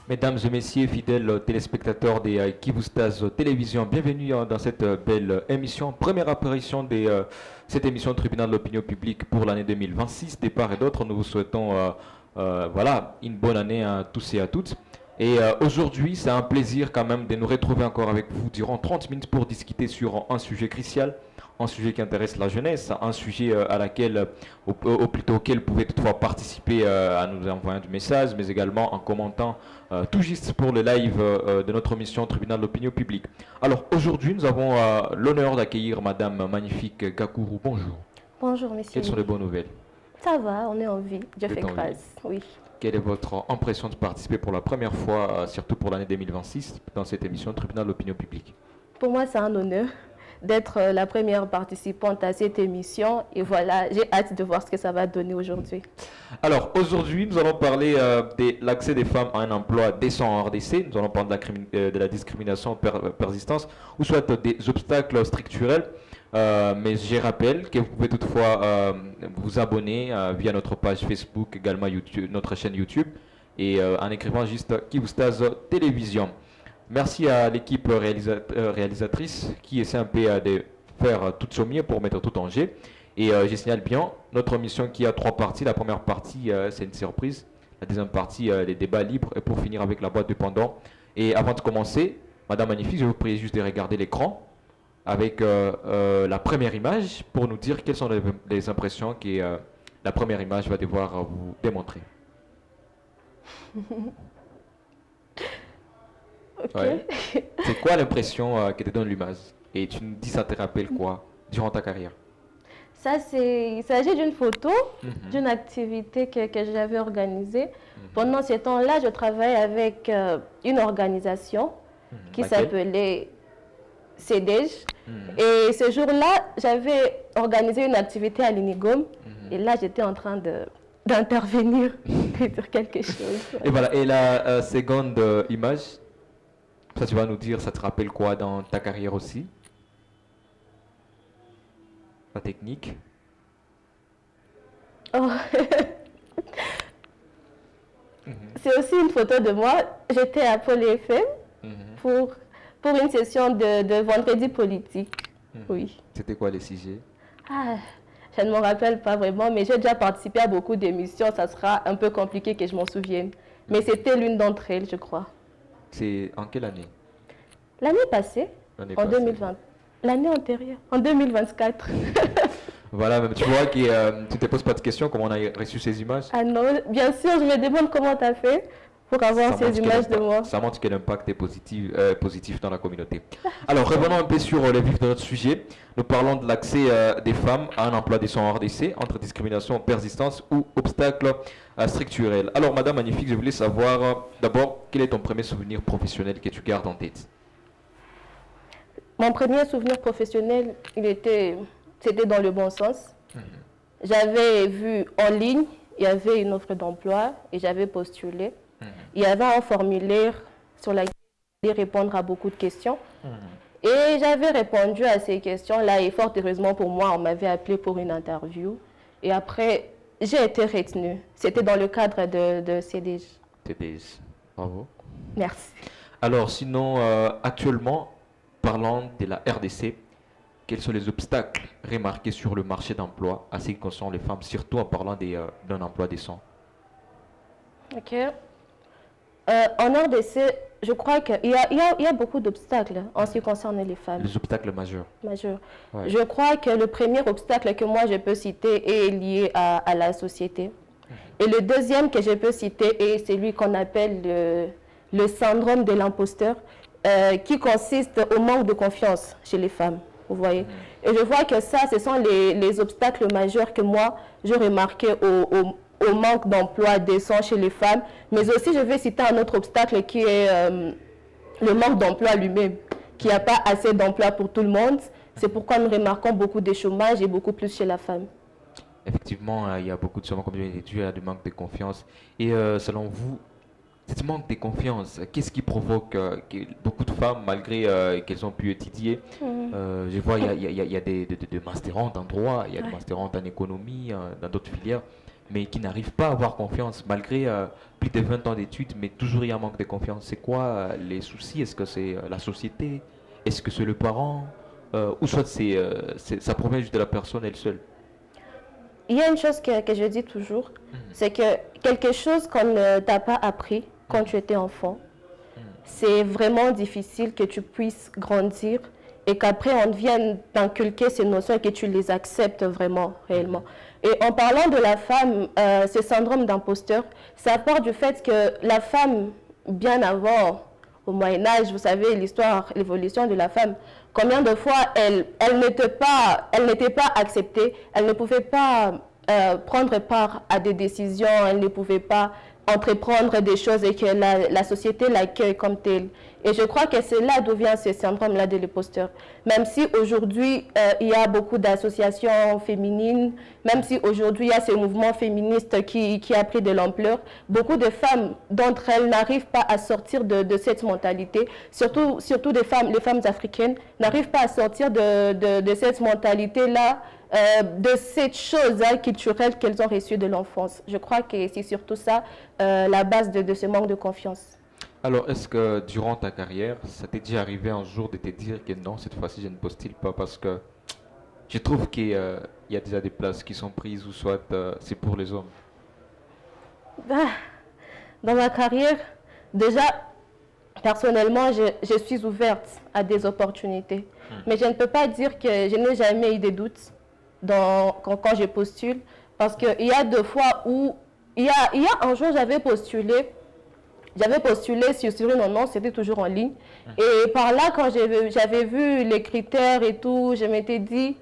Mesdames et messieurs, fidèles téléspectateurs des Kivustas Télévision, bienvenue dans cette belle émission. Première apparition de cette émission Tribunal de l'opinion publique pour l'année 2026. De part et d'autre, nous vous souhaitons voilà, une bonne année à tous et à toutes. Et aujourd'hui, c'est un plaisir quand même de nous retrouver encore avec vous durant 30 minutes pour discuter sur un sujet crucial, un sujet qui intéresse la jeunesse, un sujet à laquelle, au plutôt auquel vous pouvez toutefois participer à nous envoyer un message, mais également en commentant tout juste pour le live de notre émission Tribunal de l'opinion publique. Alors aujourd'hui, nous avons l'honneur d'accueillir Madame Magnifique Gakourou. Bonjour. Bonjour, messieurs. Quelles sont les bonnes nouvelles? Ça va, on est en vie. Dieu fait grâce. Oui. Quelle est votre impression de participer pour la première fois, surtout pour l'année 2026, dans cette émission Tribunal de l'opinion publique? Pour moi, c'est un honneur d'être la première participante à cette émission. Et voilà, j'ai hâte de voir ce que ça va donner aujourd'hui. Alors, aujourd'hui, nous allons parler de l'accès des femmes à un emploi décent en RDC. Nous allons parler de la discrimination persistance, ou soit des obstacles structurels. Mais je rappelle que vous pouvez toutefois vous abonner via notre page Facebook, également YouTube, notre chaîne YouTube, et en écrivant juste Kivustas Télévision. Merci à l'équipe réalisatrice qui essaie un peu de faire tout son mieux pour mettre tout en jeu. Et je signale bien notre mission qui a 3 parties. La première partie, c'est une surprise. La deuxième partie, les débats libres. Et pour finir avec la boîte de pendant. Et avant de commencer, Madame Magnifique, je vous prie juste de regarder l'écran avec la première image pour nous dire quelles sont les impressions que la première image va devoir vous démontrer. Ok. Ouais. C'est quoi l'impression que te donne l'image? Et tu nous dis ça te rappelle quoi durant ta carrière? Ça, il s'agit d'une photo, d'une activité que j'avais organisée. Pendant ce temps-là, je travaillais avec une organisation qui s'appelait CEDEJ. Et ce jour-là, j'avais organisé une activité à l'Unigom. Et là, j'étais en train d'intervenir, de dire quelque chose. Et voilà, et la seconde image, ça tu vas nous dire, ça te rappelle quoi dans ta carrière aussi? La technique? Oh. C'est aussi une photo de moi. J'étais à Pôle FM pour une session de vendredi politique. Oui. C'était quoi les sujets? Ah, je ne me rappelle pas vraiment, mais j'ai déjà participé à beaucoup d'émissions. Ça sera un peu compliqué que je m'en souvienne. Mais c'était l'une d'entre elles, je crois. C'est en quelle année? L'année passée, en 2020. L'année antérieure, en 2024. Voilà, mais tu vois que tu ne te poses pas de questions comment on a reçu ces images? Ah non, bien sûr, je me demande comment tu as fait pour avoir ces images de moi. Ça montre que l'impact est positif dans la communauté. Alors, revenons un peu sur le vif de notre sujet. Nous parlons de l'accès des femmes à un emploi décent en RDC, entre discrimination, persistance ou obstacles structurels. Alors, Madame Magnifique, je voulais savoir d'abord, quel est ton premier souvenir professionnel que tu gardes en tête? Mon premier souvenir professionnel, c'était dans le bon sens. J'avais vu en ligne, il y avait une offre d'emploi et j'avais postulé. Il y avait un formulaire sur lequel il fallait répondre à beaucoup de questions. Et j'avais répondu à ces questions-là et fort heureusement pour moi, on m'avait appelé pour une interview. Et après, j'ai été retenue. C'était dans le cadre de CEDEJ. CEDEJ, bravo. Merci. Alors, sinon, actuellement, parlant de la RDC, quels sont les obstacles remarqués sur le marché d'emploi à ce qui concerne les femmes, surtout en parlant d'un emploi décent? Ok. En RDC, je crois qu'il y a beaucoup d'obstacles en ce qui concerne les femmes. Les obstacles majeurs. Majeurs. Ouais. Je crois que le premier obstacle que moi je peux citer est lié à la société. Et le deuxième que je peux citer est celui qu'on appelle le syndrome de l'imposteur, qui consiste au manque de confiance chez les femmes. Vous voyez. Et je vois que ça, ce sont les obstacles majeurs que moi, je remarquais au manque d'emploi décent chez les femmes. Mais aussi, je vais citer un autre obstacle qui est le manque d'emploi lui-même, qu'il n'y a pas assez d'emploi pour tout le monde. C'est pourquoi nous remarquons beaucoup de chômage et beaucoup plus chez la femme. Effectivement, il y a beaucoup de chômage, comme je l'ai dit, il y a du manque de confiance. Et selon vous, ce manque de confiance, qu'est-ce qui provoque que beaucoup de femmes, malgré qu'elles ont pu étudier, je vois il y a des masterantes en droit, il y a des masterantes en économie, dans d'autres filières, mais qui n'arrivent pas à avoir confiance, malgré plus de 20 ans d'études, mais toujours il y a un manque de confiance. C'est quoi les soucis? Est-ce que c'est la société? Est-ce que c'est le parent? Ou soit ça provient juste de la personne elle seule? Il y a une chose que je dis toujours, c'est que quelque chose qu'on ne t'a pas appris quand tu étais enfant, c'est vraiment difficile que tu puisses grandir et qu'après on vienne t'inculquer ces notions et que tu les acceptes vraiment, réellement. Et en parlant de la femme, ce syndrome d'imposteur, ça part du fait que la femme, bien avant, au Moyen-Âge, vous savez, l'histoire, l'évolution de la femme, combien de fois elle n'était pas acceptée, elle ne pouvait pas prendre part à des décisions, elle ne pouvait pas entreprendre des choses et que la société l'accueille comme telle. Et je crois que c'est là d'où vient ce syndrome-là de l'imposteur. Même si aujourd'hui, il y a beaucoup d'associations féminines, même si aujourd'hui, il y a ce mouvement féministe qui a pris de l'ampleur, beaucoup de femmes, d'entre elles, n'arrivent pas à sortir de cette mentalité. Surtout les femmes africaines, n'arrivent pas à sortir de cette mentalité-là, de cette chose culturelle qu'elles ont reçue de l'enfance. Je crois que c'est surtout ça, la base de ce manque de confiance. Alors, est-ce que durant ta carrière, ça t'est déjà arrivé un jour de te dire que non, cette fois-ci, je ne postule pas parce que je trouve qu'il y a déjà des places qui sont prises ou soit c'est pour les hommes? Dans ma carrière, déjà, personnellement, je suis ouverte à des opportunités. Mais je ne peux pas dire que je n'ai jamais eu de doutes quand je postule. Parce qu'il y a deux fois où, il y a un jour, j'avais postulé sur une annonce, c'était toujours en ligne. Et par là, quand j'avais vu les critères et tout, je m'étais dit,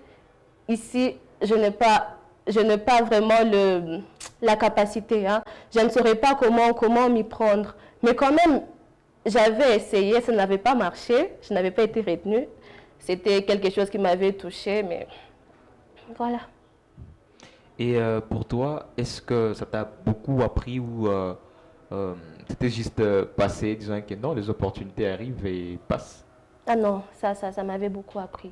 ici, je n'ai pas vraiment la capacité. Je ne saurais pas comment m'y prendre. Mais quand même, j'avais essayé, ça n'avait pas marché, je n'avais pas été retenue. C'était quelque chose qui m'avait touchée, mais voilà. Et pour toi, est-ce que ça t'a beaucoup appris ou c'était juste passé, disant que non, les opportunités arrivent et passent? Ah non, ça m'avait beaucoup appris.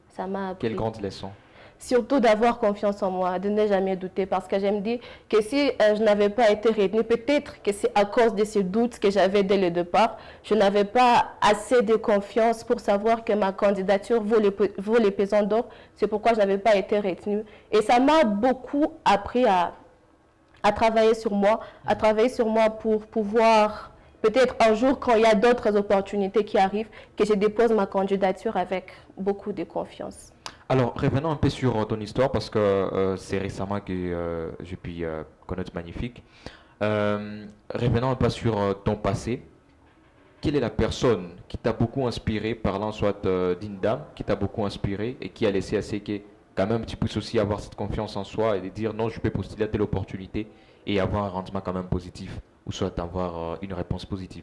Ça m'a appris. Quelle grande leçon? Surtout d'avoir confiance en moi, de ne jamais douter, parce que je me dis que si je n'avais pas été retenue, peut-être que c'est à cause de ces doutes que j'avais dès le départ, je n'avais pas assez de confiance pour savoir que ma candidature vaut les pesants d'or, c'est pourquoi je n'avais pas été retenue. Et ça m'a beaucoup appris à travailler sur moi, pour pouvoir, peut-être un jour, quand il y a d'autres opportunités qui arrivent, que je dépose ma candidature avec beaucoup de confiance. Alors, revenons un peu sur ton histoire parce que c'est récemment que j'ai pu connaître Magnifique. Revenons un peu sur ton passé. Quelle est la personne qui t'a beaucoup inspiré, parlant soit d'une dame qui t'a beaucoup inspiré et qui a laissé assez que quand même tu puisses aussi avoir cette confiance en soi et de dire non, je peux postuler à telle opportunité et avoir un rendement quand même positif ou soit avoir une réponse positive?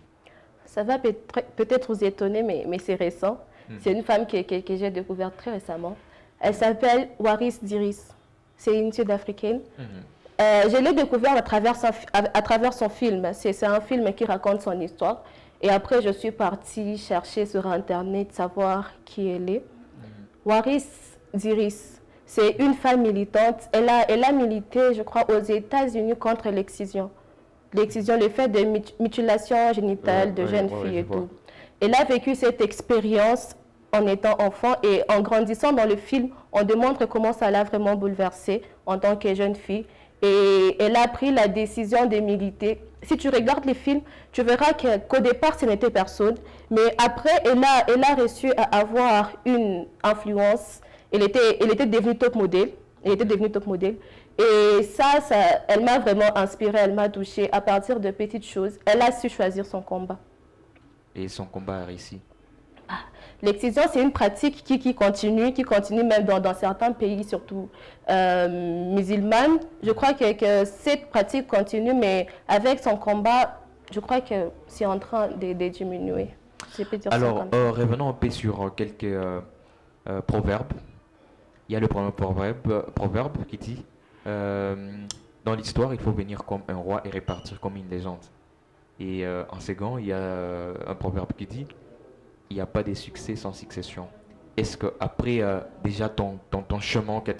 Ça va peut-être vous étonner, mais c'est récent. C'est une femme que j'ai découverte très récemment. Elle s'appelle Waris Diris. C'est une Sud-Africaine. Je l'ai découverte à travers son film. C'est un film qui raconte son histoire. Et après, je suis partie chercher sur Internet, savoir qui elle est. Waris Diris, c'est une femme militante. Elle a milité, je crois, aux États-Unis contre l'excision. L'excision, le fait de mutilation génitale de jeunes filles et tout. Elle a vécu cette expérience en étant enfant et en grandissant dans le film, on démontre comment ça l'a vraiment bouleversée en tant que jeune fille. Et elle a pris la décision de militer. Si tu regardes les films, tu verras qu'au départ, ce n'était personne. Mais après, elle a réussi à avoir une influence. Elle était devenue top modèle. Et ça, elle m'a vraiment inspirée, elle m'a touchée à partir de petites choses. Elle a su choisir son combat. Et son combat a réussi? L'excision, c'est une pratique qui continue même dans certains pays, surtout musulmans. Je crois que cette pratique continue, mais avec son combat, je crois que c'est en train de diminuer. Je peux dire alors, ça comme ça. revenons un peu sur quelques proverbes. Il y a le premier proverbe qui dit dans l'histoire, il faut venir comme un roi et repartir comme une légende. Et en second, il y a un proverbe qui dit il n'y a pas de succès sans succession. Est-ce qu'après déjà ton chemin que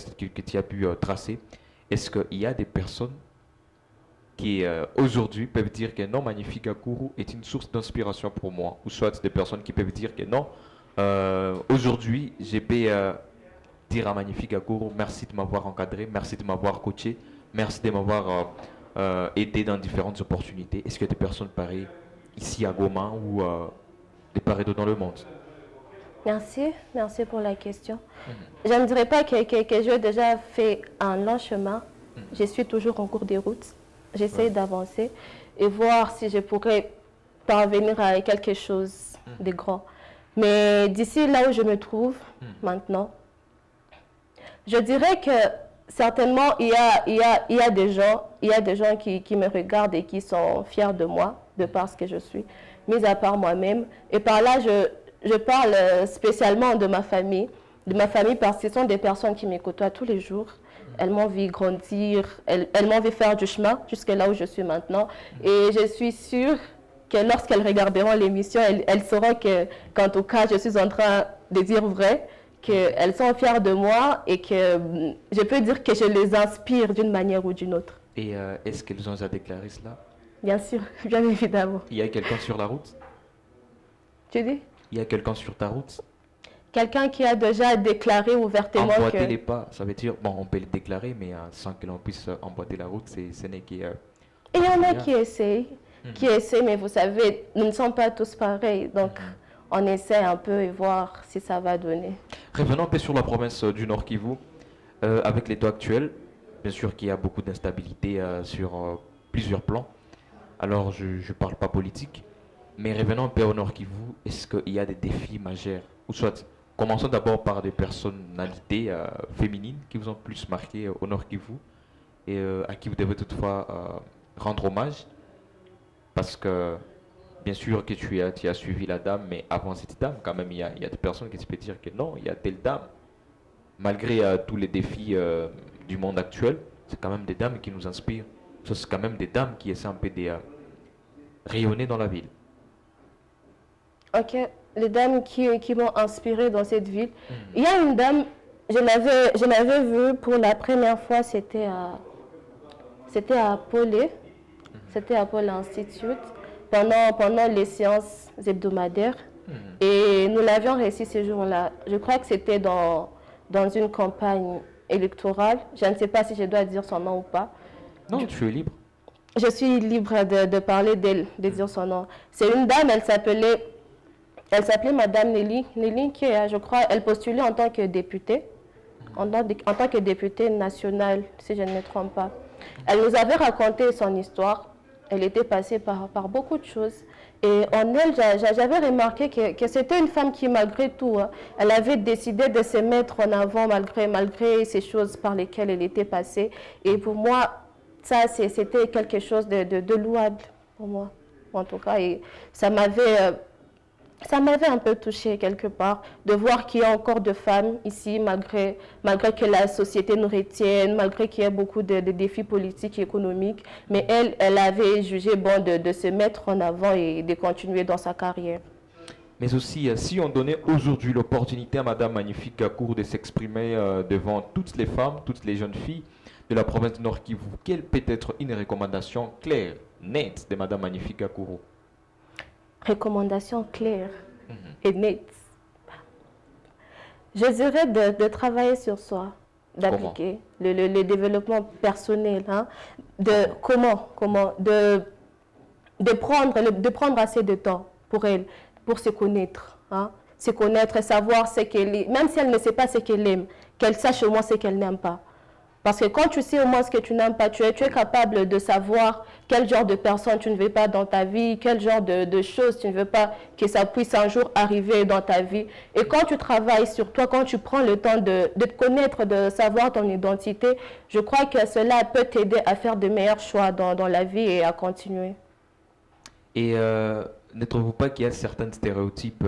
tu as pu tracer, est-ce qu'il y a des personnes qui aujourd'hui peuvent dire que non, Magnifique Gakuru est une source d'inspiration pour moi, ou soit des personnes qui peuvent dire que non, aujourd'hui, je peux dire à Magnifique Gakuru, merci de m'avoir encadré, merci de m'avoir coaché, merci de m'avoir aidé dans différentes opportunités. Est-ce qu'il y a des personnes pareilles ici à Goma ou des pareilles dans le monde? Merci pour la question. Je ne dirais pas que j'ai déjà fait un long chemin. Je suis toujours en cours de route. J'essaie d'avancer et voir si je pourrais parvenir à quelque chose de grand. Mais d'ici là où je me trouve maintenant, je dirais que certainement il y a des gens qui me regardent et qui sont fiers de moi, de par ce que je suis, mis à part moi-même. Et par là, je parle spécialement de ma famille parce que ce sont des personnes qui me côtoient tous les jours. Elles m'ont vu grandir, elles m'ont vu faire du chemin jusque là où je suis maintenant. Et je suis sûre que lorsqu'elles regarderont l'émission, elles sauront qu'en tout cas, je suis en train de dire vrai, qu'elles sont fières de moi et que je peux dire que je les inspire d'une manière ou d'une autre. Et est-ce qu'elles ont déjà déclaré cela? Bien sûr, bien évidemment. Il y a quelqu'un sur la route? Tu dis? Il y a quelqu'un sur ta route? Quelqu'un qui a déjà déclaré ouvertement emboîter les pas, ça veut dire, bon, on peut le déclarer, mais sans que l'on puisse emboîter la route, ce n'est qu'il il y en a qui essayent, mais vous savez, nous ne sommes pas tous pareils, donc on essaie un peu et voir si ça va donner. Revenons un peu sur la province du Nord Kivu, avec l'état actuel, bien sûr qu'il y a beaucoup d'instabilité sur plusieurs plans, alors je ne parle pas politique, mais revenons un peu au Nord Kivu, est-ce qu'il y a des défis majeurs, ou soit commençons d'abord par des personnalités féminines qui vous ont plus marqué au Nord Kivu et à qui vous devez toutefois rendre hommage. Parce que, bien sûr que tu as suivi la dame, mais avant cette dame, quand même, il y a des personnes qui se peuvent dire que non, il y a telle dame. Malgré tous les défis du monde actuel, c'est quand même des dames qui nous inspirent. C'est quand même des dames qui essaient un peu de rayonner dans la ville. Ok. Les dames qui m'ont inspirée dans cette ville. Il y a une dame, je l'avais vue pour la première fois, c'était à Polé, c'était à Polé Institute, pendant les séances hebdomadaires. Et nous l'avions réussi ce jour-là. Je crois que c'était dans une campagne électorale. Je ne sais pas si je dois dire son nom ou pas. Non, tu es libre. Je suis libre de parler d'elle, de dire son nom. C'est une dame, elle s'appelait Madame Nelly. Nelly qui, je crois, elle postulait en tant que députée, en tant que députée nationale, si je ne me trompe pas. Elle nous avait raconté son histoire. Elle était passée par beaucoup de choses. Et en elle, j'avais remarqué que c'était une femme qui, malgré tout, elle avait décidé de se mettre en avant malgré ces choses par lesquelles elle était passée. Et pour moi, ça, c'était quelque chose de louable pour moi, en tout cas. Et ça m'avait un peu touchée quelque part, de voir qu'il y a encore de femmes ici, malgré que la société nous retienne, malgré qu'il y a beaucoup de défis politiques et économiques. Mais elle avait jugé bon de se mettre en avant et de continuer dans sa carrière. Mais aussi, si on donnait aujourd'hui l'opportunité à Madame Magnifique Gakuru de s'exprimer devant toutes les femmes, toutes les jeunes filles de la province du Nord Kivu, quelle peut être une recommandation claire, nette de Madame Magnifique Gakuru? Recommandation claire et nette. Je dirais de travailler sur soi, d'appliquer le développement personnel, hein, de prendre assez de temps pour elle, pour se connaître, hein, se connaître et savoir ce qu'elle est, même si elle ne sait pas ce qu'elle aime, qu'elle sache au moins ce qu'elle n'aime pas. Parce que quand tu sais au moins ce que tu n'aimes pas, tu es capable de savoir quel genre de personne tu ne veux pas dans ta vie, quel genre de choses tu ne veux pas que ça puisse un jour arriver dans ta vie. Et quand tu travailles sur toi, quand tu prends le temps de te connaître, de savoir ton identité, je crois que cela peut t'aider à faire de meilleurs choix dans la vie et à continuer. Et ne trouvez-vous pas qu'il y a certains stéréotypes,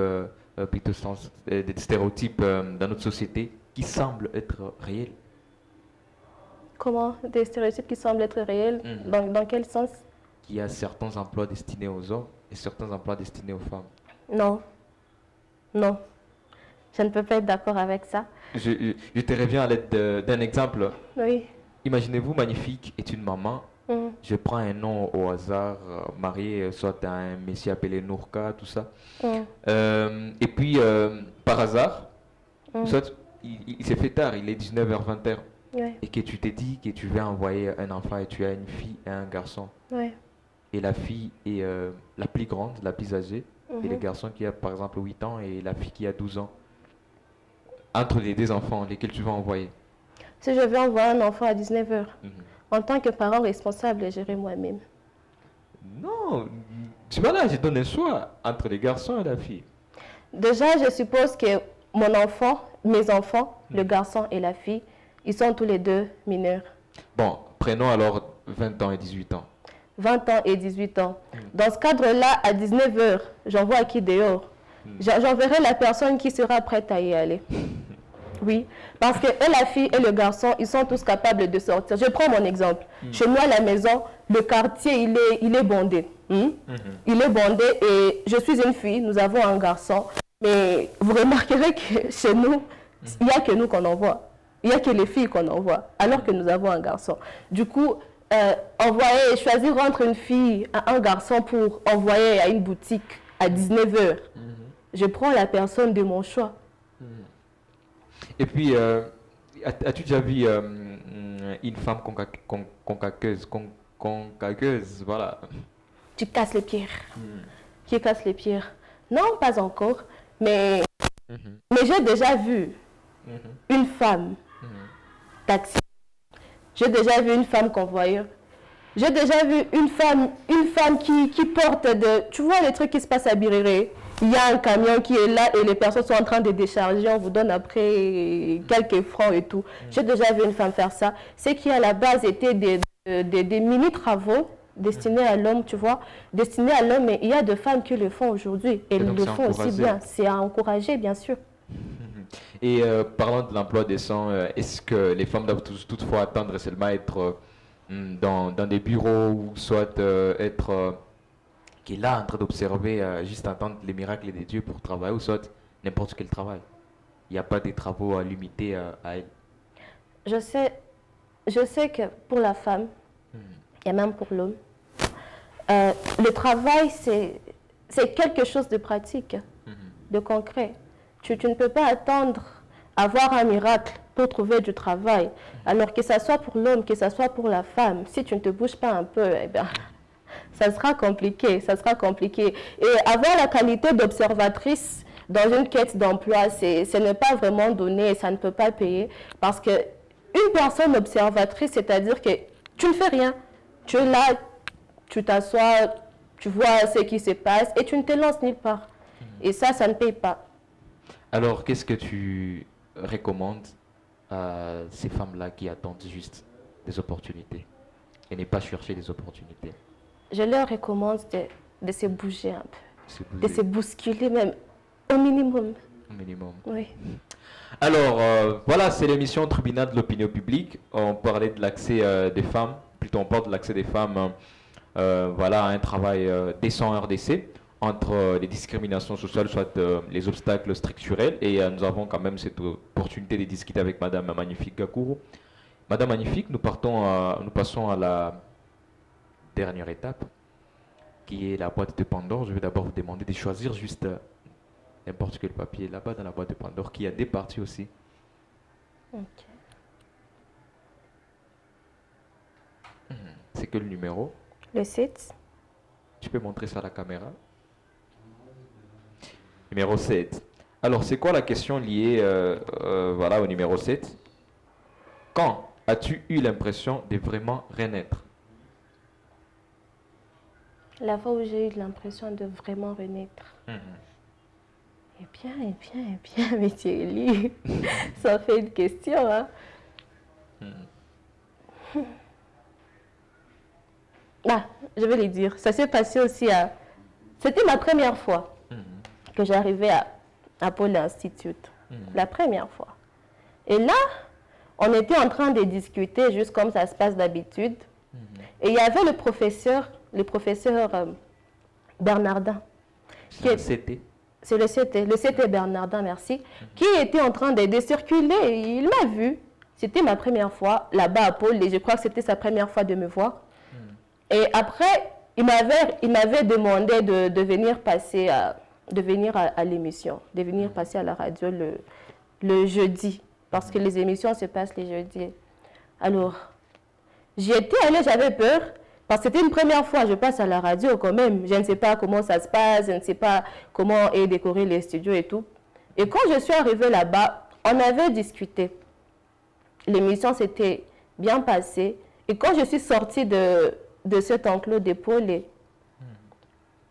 des stéréotypes dans notre société qui semblent être réels? Comment? Des stéréotypes qui semblent être réels? Dans quel sens? Qu'il y a certains emplois destinés aux hommes et certains emplois destinés aux femmes. Non. Non. Je ne peux pas être d'accord avec ça. Je te reviens à l'aide d'un exemple. Oui. imaginez-vous, Magnifique est une maman. Mhm. Je prends un nom au hasard, marié soit à un monsieur appelé Nourka, tout ça. Mhm. Et puis, par hasard, Mhm. soit il s'est fait tard, il est 19h-20h. Ouais, Et que tu t'es dit que tu veux envoyer un enfant et tu as une fille et un garçon. ouais. Et la fille est la plus grande, la plus âgée. Et le Mhm. garçon qui a par exemple 8 ans et la fille qui a 12 ans. Entre les deux enfants, lesquels tu vas envoyer. Si je veux envoyer un enfant à 19 heures, Mhm. en tant que parent responsable, je gérer moi-même. Non, tu vois là, je donne un choix entre les garçons et la fille. Déjà, je suppose que mon enfant, mes enfants, le garçon et la fille, ils sont tous les deux mineurs. Bon, prenons alors 20 ans et 18 ans. 20 ans et 18 ans. Dans ce cadre-là, à 19 heures, j'envoie à qui dehors? J'enverrai la personne qui sera prête à y aller. Oui, parce que et la fille et le garçon, ils sont tous capables de sortir. Je prends mon exemple. Chez moi, à la maison, le quartier, il est bondé. Il est bondé et je suis une fille, nous avons un garçon. Mais vous remarquerez que chez nous, il n'y a que nous qu'on envoie. Il n'y a que les filles qu'on envoie, alors que nous avons un garçon. Du coup, choisir entre une fille et un garçon pour envoyer à une boutique à 19 heures, je prends la personne de mon choix. Et puis, as-tu déjà vu une femme concaqueuse, voilà. Tu casses les pierres. Qui casse les pierres? Non, pas encore. Mais j'ai déjà vu une femme taxi. J'ai déjà vu une femme convoyeur. J'ai déjà vu une femme qui porte de... Tu vois les trucs qui se passent à Biréré? Il y a un camion qui est là et les personnes sont en train de décharger. On vous donne après quelques francs et tout. J'ai déjà vu une femme faire ça. C'est qui à la base étaient des mini-travaux destinés à l'homme, tu vois. Destinés à l'homme, mais il y a des femmes qui le font aujourd'hui. Et elles le font aussi bien. C'est à encourager, bien sûr. Et parlant de l'emploi décent, est-ce que les femmes doivent toutefois attendre seulement être dans des bureaux ou soit être qui est là en train d'observer, juste attendre les miracles des dieux pour travailler ou soit n'importe quel travail? Il n'y a pas des travaux limités à elle. Je sais que pour la femme, et même pour l'homme, le travail, c'est quelque chose de pratique, de concret. Tu ne peux pas attendre avoir un miracle pour trouver du travail. Alors que ce soit pour l'homme, que ce soit pour la femme, si tu ne te bouges pas un peu, eh bien, ça sera compliqué, ça sera compliqué. Et avoir la qualité d'observatrice dans une quête d'emploi, ce n'est pas vraiment donné, ça ne peut pas payer. Parce que une personne observatrice, c'est-à-dire que tu ne fais rien. Tu es là, tu t'assois, tu vois ce qui se passe et tu ne te lances nulle part. Et ça ne paye pas. Alors, qu'est-ce que tu recommandes à ces femmes-là qui attendent juste des opportunités et ne pas chercher des opportunités? Je leur recommande de se bouger un peu, de se bousculer même au minimum. Au minimum. Oui. Alors, voilà, c'est l'émission Tribunal de l'opinion publique. On parlait de l'accès des femmes, plutôt on parle de l'accès des femmes voilà, à un travail décent en RDC, entre les discriminations sociales, soit les obstacles structurels. Et nous avons quand même cette opportunité de discuter avec Madame Magnifique Gakuru. Madame Magnifique, nous passons à la dernière étape, qui est la boîte de Pandore. Je vais d'abord vous demander de choisir juste n'importe quel papier là-bas dans la boîte de Pandore, qui a des parties aussi. Ok. C'est quel numéro? Le 7. Tu peux montrer ça à la caméra? Numéro 7. Alors, c'est quoi la question liée voilà, au numéro 7? Quand as-tu eu l'impression de vraiment renaître? La fois où j'ai eu l'impression de vraiment renaître. Eh bien, monsieur Eli, ça fait une question, hein? Ah, je vais le dire. Ça s'est passé aussi à... C'était ma première fois que j'arrivais à Paul Institute. La première fois. Et là, on était en train de discuter, juste comme ça se passe d'habitude. Et il y avait le professeur Bernardin. C'est le CT Bernardin, merci. Qui était en train de circuler. Il m'a vu C'était ma première fois là-bas à Pôle et je crois que c'était sa première fois de me voir. Et après, il m'avait demandé de venir passer à l'émission, de venir passer à la radio le jeudi, parce que les émissions se passent les jeudis. Alors, j'y étais allée, j'avais peur, parce que c'était une première fois, je passe à la radio quand même. Je ne sais pas comment ça se passe, je ne sais pas comment est décoré les studios et tout. Et quand je suis arrivée là-bas, on avait discuté. L'émission s'était bien passée. Et quand je suis sortie de cet enclos d'épaule,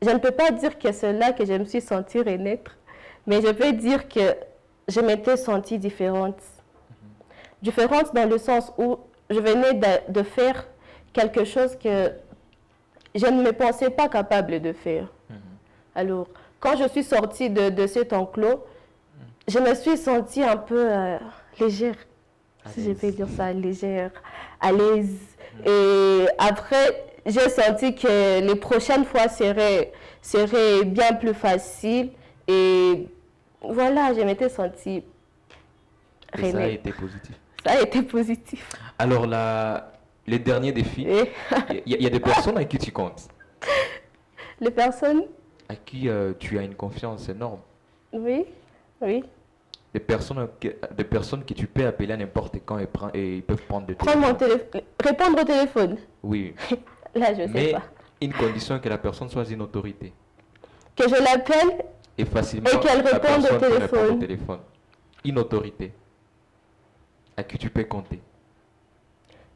je ne peux pas dire que c'est là que je me suis sentie renaître, mais je peux dire que je m'étais sentie différente. Différente dans le sens où je venais de faire quelque chose que je ne me pensais pas capable de faire. Alors, quand je suis sortie de cet enclos, je me suis sentie un peu légère, si je peux dire ça, légère, à l'aise. Et après, j'ai senti que les prochaines fois seraient bien plus faciles. Et voilà, je m'étais sentie Et ça a été positif. Ça a été positif. Alors, les derniers défis, il y a des personnes à qui tu comptes. Les personnes À qui tu as une confiance énorme. Oui, oui. Des personnes que tu peux appeler à n'importe quand et ils peuvent prendre de Prendre mon téléphone, répondre au téléphone. Oui. Là, je ne sais Mais pas. une condition que la personne soit une autorité. Que je l'appelle Et facilement, et qu'elle la réponde personne au peut répondre téléphone. au téléphone. Une autorité à qui tu peux compter.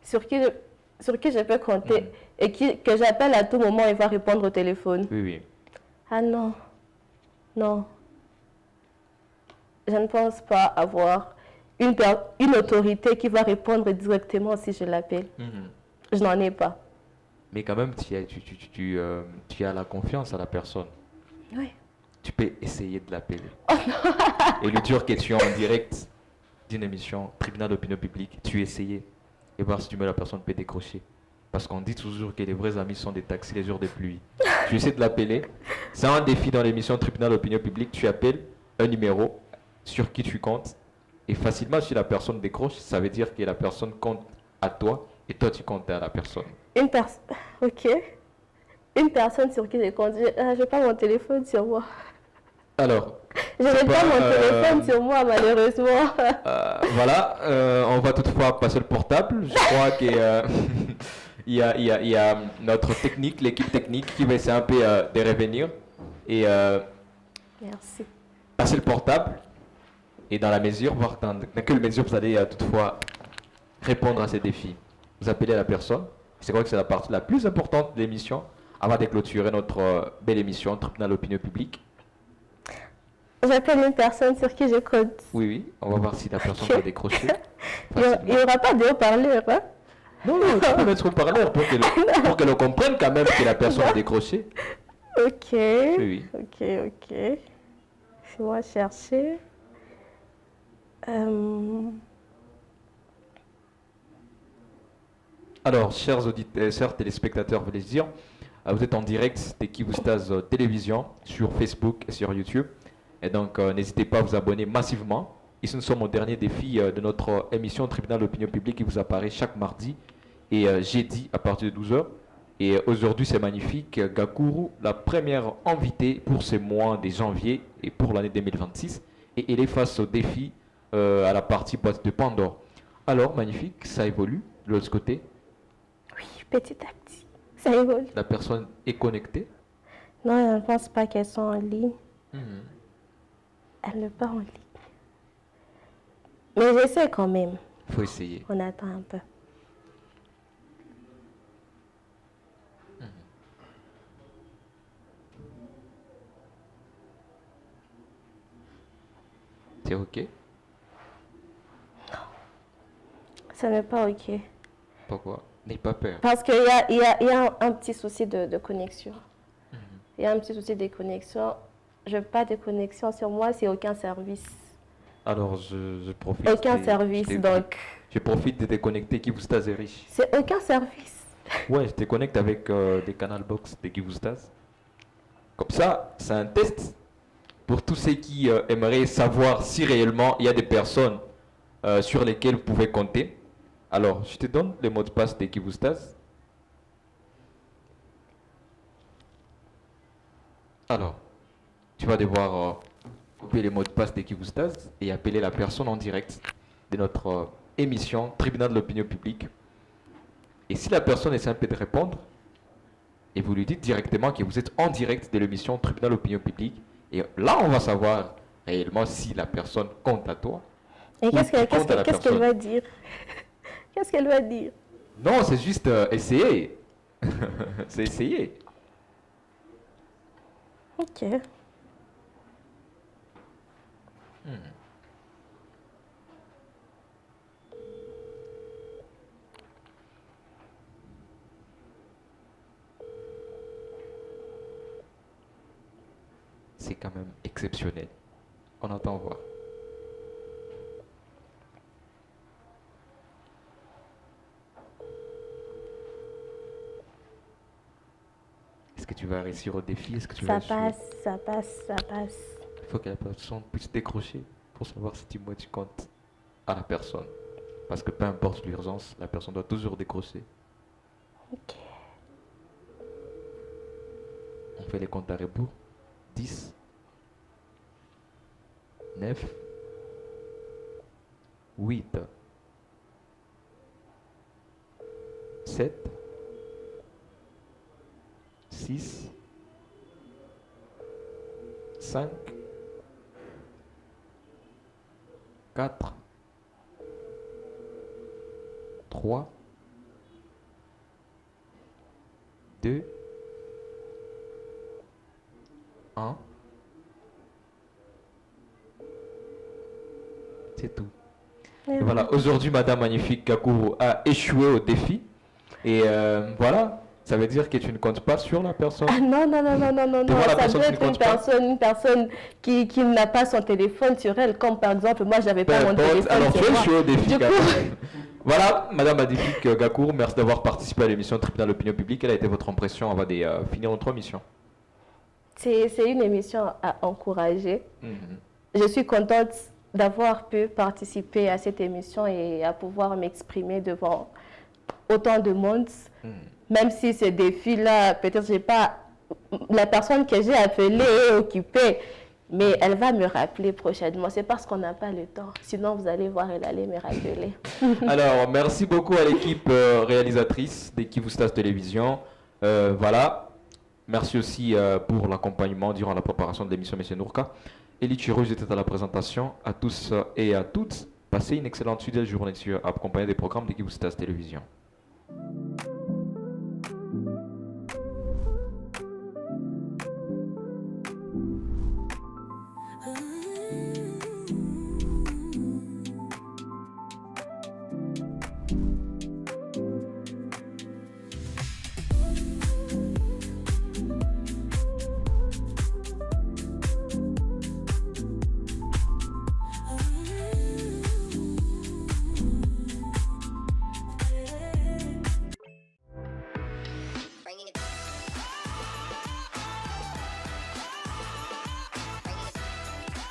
Sur qui je peux compter et que j'appelle à tout moment et va répondre au téléphone. Oui, oui. Ah non, non. Je ne pense pas avoir une autorité qui va répondre directement si je l'appelle. Je n'en ai pas. Mais quand même, tu as la confiance à la personne. Oui. Tu peux essayer de l'appeler. Et lui dire que tu es en direct d'une émission, tribunal d'opinion publique, tu essayes et voir si la personne peut décrocher. Parce qu'on dit toujours que les vrais amis sont des taxis les jours de pluie. Tu essaies de l'appeler. C'est un défi dans l'émission tribunal d'opinion publique. Tu appelles un numéro sur qui tu comptes. Et facilement, si la personne décroche, ça veut dire que la personne compte à toi et toi, tu comptes à la personne. Une personne, ok. Une personne sur qui je compte. Je n'ai pas mon téléphone sur moi. Alors, je n'ai pas mon téléphone sur moi, malheureusement. Voilà, on va toutefois passer le portable. Je crois que il y a notre technique, l'équipe technique qui va essayer un peu de revenir et Merci. passer le portable. Et dans la mesure, voir dans quelle mesure vous allez toutefois répondre à ces défis. Vous appelez la personne. C'est vrai que c'est la partie la plus importante de l'émission avant de clôturer notre belle émission Tribunal d'opinion publique. J'appelle une personne sur qui je compte. Oui, oui. On va voir si la personne va décrocher. Il n'y aura pas de haut-parleur, hein? Non, tu peux mettre haut-parleur pour qu'elle comprenne quand même que la personne a décroché. Ok. Oui, oui. Ok. Je vais chercher. Alors, chers auditeurs, chers téléspectateurs, voulais dire, vous êtes en direct de Kivustaz Télévision sur Facebook et sur YouTube. Et donc, n'hésitez pas à vous abonner massivement. Ici, nous sommes au dernier défi de notre émission Tribunal d'opinion publique qui vous apparaît chaque mardi et jeudi à partir de 12h. Et aujourd'hui, c'est magnifique. Gakuru, la première invitée pour ce mois de janvier et pour l'année 2026. Et elle est face au défi à la partie boîte de Pandore. Alors, magnifique, ça évolue de l'autre côté. Oui, petit à petit, ça évolue. La personne est connectée. Non, je ne pense pas qu'elles sont en ligne. Elles ne sont pas en ligne. Mais j'essaie quand même. Il faut essayer. On attend un peu. C'est OK? Non. Ça n'est pas OK. Pourquoi? N'aie pas peur. Parce qu'il y a un petit souci de connexion. Il y a un petit souci de connexion. Je n'ai pas de connexion sur moi, c'est aucun service. Alors, je profite. Aucun service, donc. Je profite de te connecter Kivustaz est riche. C'est aucun service. Ouais, je te connecte avec des canal box de Kivustaz. Comme ça, c'est un test pour tous ceux qui aimeraient savoir si réellement il y a des personnes sur lesquels vous pouvez compter. Alors, je te donne les mots de passe d'Equivoustas. Alors, tu vas devoir copier les mots de passe d'Equivoustas et appeler la personne en direct de notre émission Tribunal de l'opinion publique. Et si la personne essaie un peu de répondre, et vous lui dites directement que vous êtes en direct de l'émission Tribunal de l'opinion publique, et là on va savoir réellement si la personne compte à toi. Et qu'est-ce qu'elle va dire? Qu'est-ce qu'elle va dire? Non, c'est juste essayer. C'est essayer. Ok. C'est quand même exceptionnel. On attend voir. Est-ce que tu vas réussir au défi? Est-ce que tu vas Ça passe. Il faut que la personne puisse décrocher pour savoir si tu comptes à la personne. Parce que peu importe l'urgence, la personne doit toujours décrocher. Ok. On fait les comptes à rebours. 10, 9, 8, 7, 6, 5, 4, 3, 2, 1. C'est tout. Et voilà, aujourd'hui, Madame Magnifique Gakourou a échoué au défi. Et voilà, ça veut dire que tu ne comptes pas sur la personne. Ah non. Ça peut être une personne qui n'a pas son téléphone sur elle, comme par exemple, moi, j'avais pas mon téléphone alors, sur tu as moi. échoué au défi. Voilà, Madame Magnifique Gakourou, merci d'avoir participé à l'émission Tribunal de l'opinion publique. Quelle a été votre impression avant de finir notre émission? C'est une émission à encourager. Je suis contente d'avoir pu participer à cette émission et à pouvoir m'exprimer devant autant de monde. Même si ce défi-là, peut-être j'ai pas... La personne que j'ai appelée est occupée, mais elle va me rappeler prochainement. C'est parce qu'on n'a pas le temps. Sinon, vous allez voir, elle allait me rappeler. Alors, merci beaucoup à l'équipe réalisatrice d'Equivoustas Télévision. Voilà. Merci aussi pour l'accompagnement durant la préparation de l'émission, M. Nourka. Elie Chiro, j'étais à la présentation. À tous et à toutes, passez une excellente suite de journée accompagnée des programmes d'Equivoustas Télévision.